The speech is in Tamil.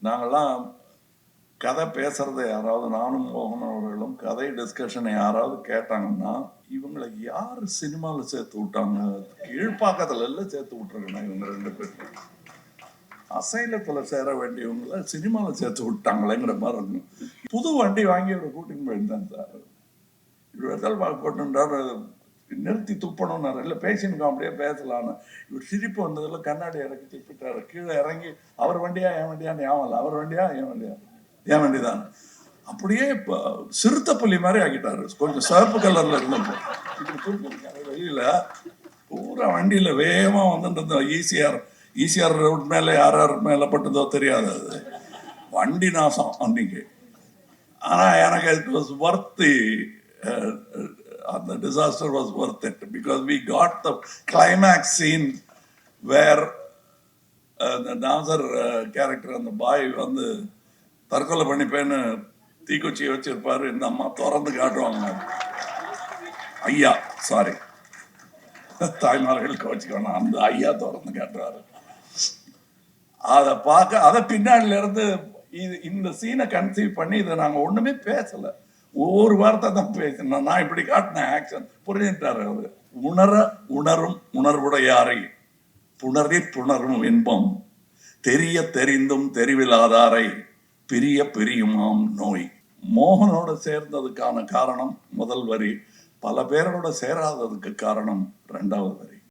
நாங்கள்லாம் கதை பேசுறதை யாராவது, நானும் மோகன் அவர்களும் கதை டிஸ்கஷனை யாராவது கேட்டாங்கன்னா, இவங்களை யார் சினிமாவில் சேர்த்து விட்டாங்க, கீழ்ப்பாக்கத்துல எல்லாம் சேர்த்து விட்டுருக்கணும் இவங்க 2 பேரும். அசைலத்தில் சேர வேண்டியவங்களை சினிமாவில் சேர்த்து விட்டாங்களேங்கிற மாதிரி இருக்கும். புது வண்டி வாங்கி இவரை கூட்டின்னு போயிருந்தேன் சார். இவர் வெத்தல் பாக்கு போட்டுன்றாரு, நிறுத்தி துப்பணும்னாரு. இல்லை பேசினுக்கோம், அப்படியே பேசலான்னு. இவர் சிரிப்பு வந்ததில் கண்ணாடி இறக்கி திருப்பிட்டாரு. கீழே இறங்கி அவர் வண்டியா என் வண்டியான்னு ஞாபகம் இல்லை. அவர் வண்டியா என் வண்டியா, என் வண்டி தான். அப்படியே இப்போ சிறுத்தைப்புலி மாதிரி ஆக்கிட்டாரு. கொஞ்சம் சிவப்பு கலர்ல இருந்தப்போ இப்படி தூக்கிருக்காரு வெளியில. பூரா வண்டியில வேகமா வந்துட்டு ஈசிஆர் ரோட் மேல யார் மேல பட்டதோ தெரியாது. அது வண்டி நாசம் அன்னைக்கு. ஆனா எனக்கு it was worth the disaster was worth it because we got the climax scene where the Nazar character and the boy வந்து தற்கொலை பண்ணிப்பேன்னு தீக்குச்சியை வச்சிருப்பாரு. இந்த அம்மா திறந்து காட்டுவாங்க. ஐயா சாரி, தாய்மார்களுக்கு வச்சுக்கணும், அந்த ஐயா திறந்து காட்டுவாரு. அதை பார்க்க, அதை பின்னாடில இருந்து இந்த சீனை கன்சீவ் பண்ணி இதை நாங்க ஒண்ணுமே பேசல, ஒவ்வொரு வார்த்தை தான் பேசினோம். நான் இப்படி காட்டினேன் ஆக்ஷன், புரிஞ்சுட்டாரு அவரு. உணரும் உணர்வுடையாரை புணரும் இன்பம், தெரிய தெரிந்தும் தெரிவில்லாதாரை பிரிய பிரியுமாம் நோய். மோகனோட சேர்ந்ததுக்கான காரணம் முதல் வரி, பல பேரோட சேராததுக்கு காரணம் 2வது வரி.